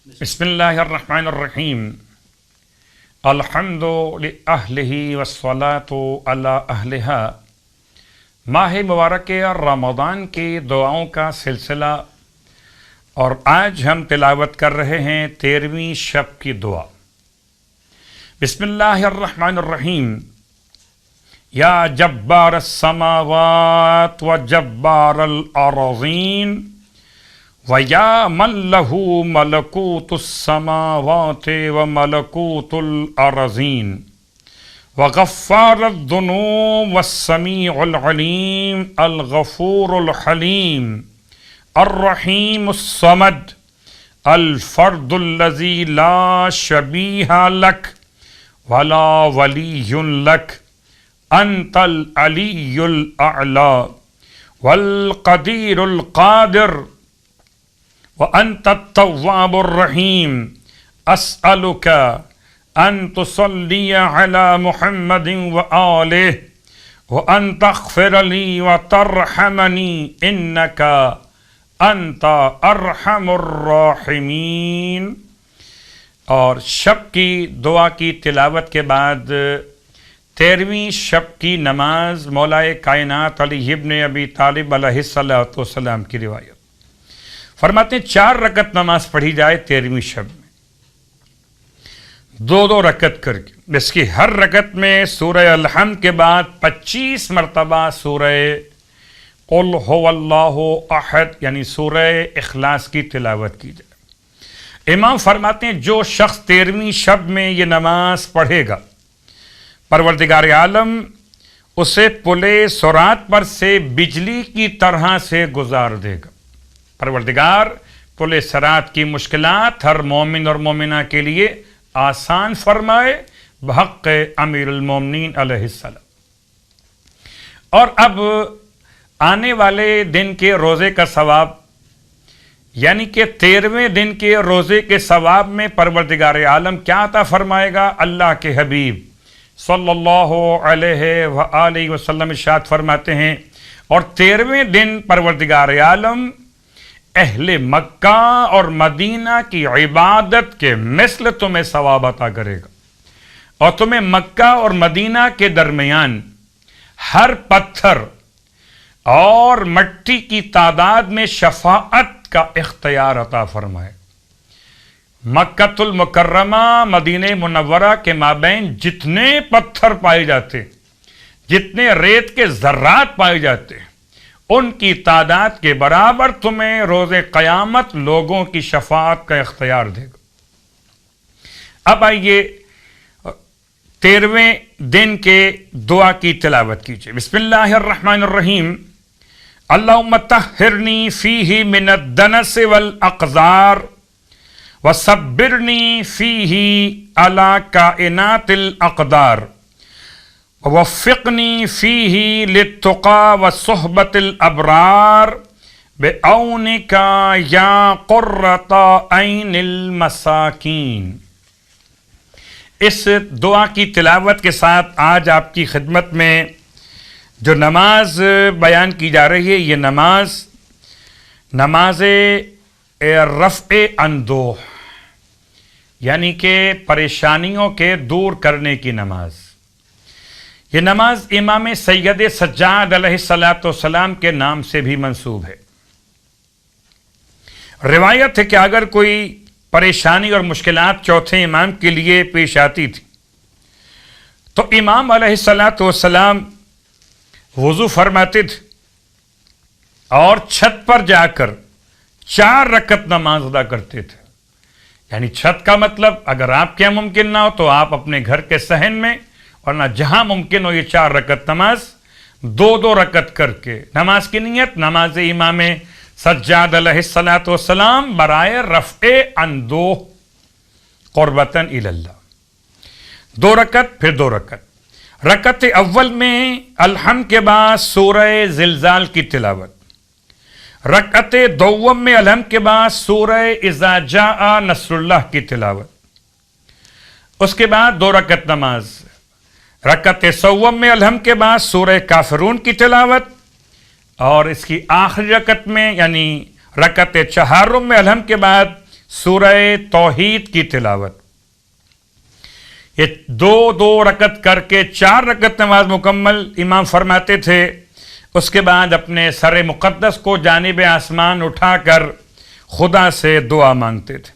بسم اللہ الرحمن الرحیم الحمد لأہلہ والصلاة علی اہلہا۔ ماہ مبارک رمضان کی دعاؤں کا سلسلہ، اور آج ہم تلاوت کر رہے ہیں 13ویں شب کی دعا۔ بسم اللہ الرحمن الرحیم۔ یا جبار السماوات و جبار الارضین وَيَا مَن لَهُ مَلَكُوتُ السَّمَاوَاتِ وَمَلَكُوتُ الْأَرْضِينَ وَغَفَّارُ الذُّنُوبِ وَالسَّمِيعُ الْعَلِيمُ الْغَفُورُ الْحَلِيمُ الرَّحِيمُ الصَّمَدُ الْفَرْدُ الَّذِي لَا شَبِيهَ لَكَ وَلَا وَلِيٌّ لَكَ أَنْتَ الْعَلِيُّ الْأَعْلَى وَالْقَدِيرُ الْقَادِرُ وأنت التواب الرحيم أسألك أن تصلي على محمد وآله وأن تغفر لي وترحمني إنك أنت أرحم الراحمين۔ اور شب کی دعا کی تلاوت کے بعد 13ویں شب کی نماز مولائے کائنات علی ابن ابی طالب علیہ السلام کی روایت فرماتے ہیں 4 رکعت نماز پڑھی جائے 13ویں شب میں، 2 رکعت کر کے۔ اس کی ہر رکعت میں سورہ الحمد کے بعد 25 مرتبہ سورہ قل هو اللہ احد یعنی سورہ اخلاص کی تلاوت کی جائے۔ امام فرماتے ہیں جو شخص 13ویں شب میں یہ نماز پڑھے گا، پروردگار عالم اسے پلے صراط پر سے بجلی کی طرح سے گزار دے گا۔ پروردگار پلے صراط کی مشکلات ہر مومن اور مومنہ کے لیے آسان فرمائے بحق امیر المومنین علیہ السلام۔ اور اب آنے والے دن کے روزے کا ثواب، یعنی کہ 13ویں دن کے روزے کے ثواب میں پروردگار عالم کیا عطا فرمائے گا؟ اللہ کے حبیب صلی اللہ علیہ وآلہ وسلم ارشاد فرماتے ہیں، اور 13ویں دن پروردگار عالم اہل مکہ اور مدینہ کی عبادت کے مثل تمہیں ثواب عطا کرے گا، اور تمہیں مکہ اور مدینہ کے درمیان ہر پتھر اور مٹی کی تعداد میں شفاعت کا اختیار عطا فرمائے۔ مکۃ المکرمہ مدینہ منورہ کے مابین جتنے پتھر پائے جاتے، جتنے ریت کے ذرات پائے جاتے، ان کی تعداد کے برابر تمہیں روز قیامت لوگوں کی شفاعت کا اختیار دے گا۔ اب آئیے 13ویں دن کے دعا کی تلاوت کیجیے۔ بسم اللہ الرحمن الرحیم۔ اللہم طہرنی فیہ من الدنس والاقذار وصبرنی فیہ علی کائنات الاقدار ووفقنی فیہ للتقى وصحبت الابرار بعونک یا قرۃ عین المساکین۔ اس دعا کی تلاوت کے ساتھ آج آپ کی خدمت میں جو نماز بیان کی جا رہی ہے، یہ نماز رفع اندوہ، یعنی کہ پریشانیوں کے دور کرنے کی نماز۔ یہ نماز امام سید سجاد علیہ السلام کے نام سے بھی منسوب ہے۔ روایت ہے کہ اگر کوئی پریشانی اور مشکلات چوتھے امام کے لیے پیش آتی تھی تو امام علیہ السلام وضو فرماتے تھے اور چھت پر جا کر 4 رکعت نماز ادا کرتے تھے۔ یعنی چھت کا مطلب اگر آپ کے یہاں ممکن نہ ہو تو آپ اپنے گھر کے صحن میں، ورنہ جہاں ممکن ہو یہ 4 رکعت نماز 2 رکعت کر کے نماز کی نیت نماز امام سجاد علیہ السلام برائے رفع اندوہ قربتاً الی اللہ۔ 2 رکعت پھر 2 رکعت۔ رکعت اول میں الحمد کے بعد سورہ زلزال کی تلاوت، رکعت دوم میں الحمد کے بعد سورہ اذا جاء نصر اللہ کی تلاوت، اس کے بعد 2 رکعت نماز، رکعت سوم میں الحمد کے بعد سورہ کافرون کی تلاوت، اور اس کی آخری رکعت میں یعنی رکعت چہارم میں الحمد کے بعد سورہ توحید کی تلاوت. یہ دو رکعت کر کے 4 رکعت نماز مکمل امام فرماتے تھے. اس کے بعد اپنے سر مقدس کو جانب آسمان اٹھا کر خدا سے دعا مانگتے تھے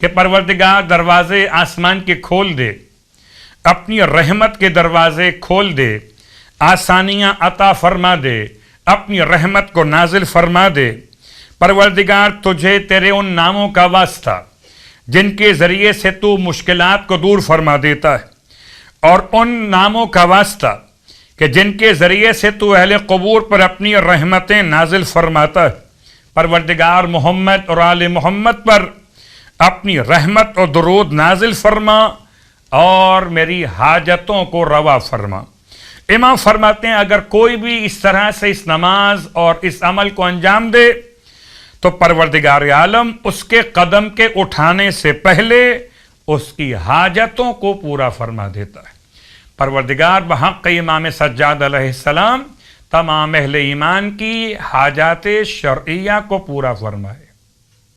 کہ پروردگار دروازے آسمان کے کھول دے، اپنی رحمت کے دروازے کھول دے، آسانیاں عطا فرما دے، اپنی رحمت کو نازل فرما دے. پروردگار تجھے تیرے ان ناموں کا واسطہ جن کے ذریعے سے تو مشکلات کو دور فرما دیتا ہے، اور ان ناموں کا واسطہ کہ جن کے ذریعے سے تو اہل قبور پر اپنی رحمتیں نازل فرماتا ہے. پروردگار محمد اور آل محمد پر اپنی رحمت اور درود نازل فرما اور میری حاجتوں کو روا فرما. امام فرماتے ہیں اگر کوئی بھی اس طرح سے اس نماز اور اس عمل کو انجام دے تو پروردگار عالم اس کے قدم کے اٹھانے سے پہلے اس کی حاجتوں کو پورا فرما دیتا ہے. پروردگار بحق امام سجاد علیہ السلام تمام اہل ایمان کی حاجات شرعیہ کو پورا فرمائے.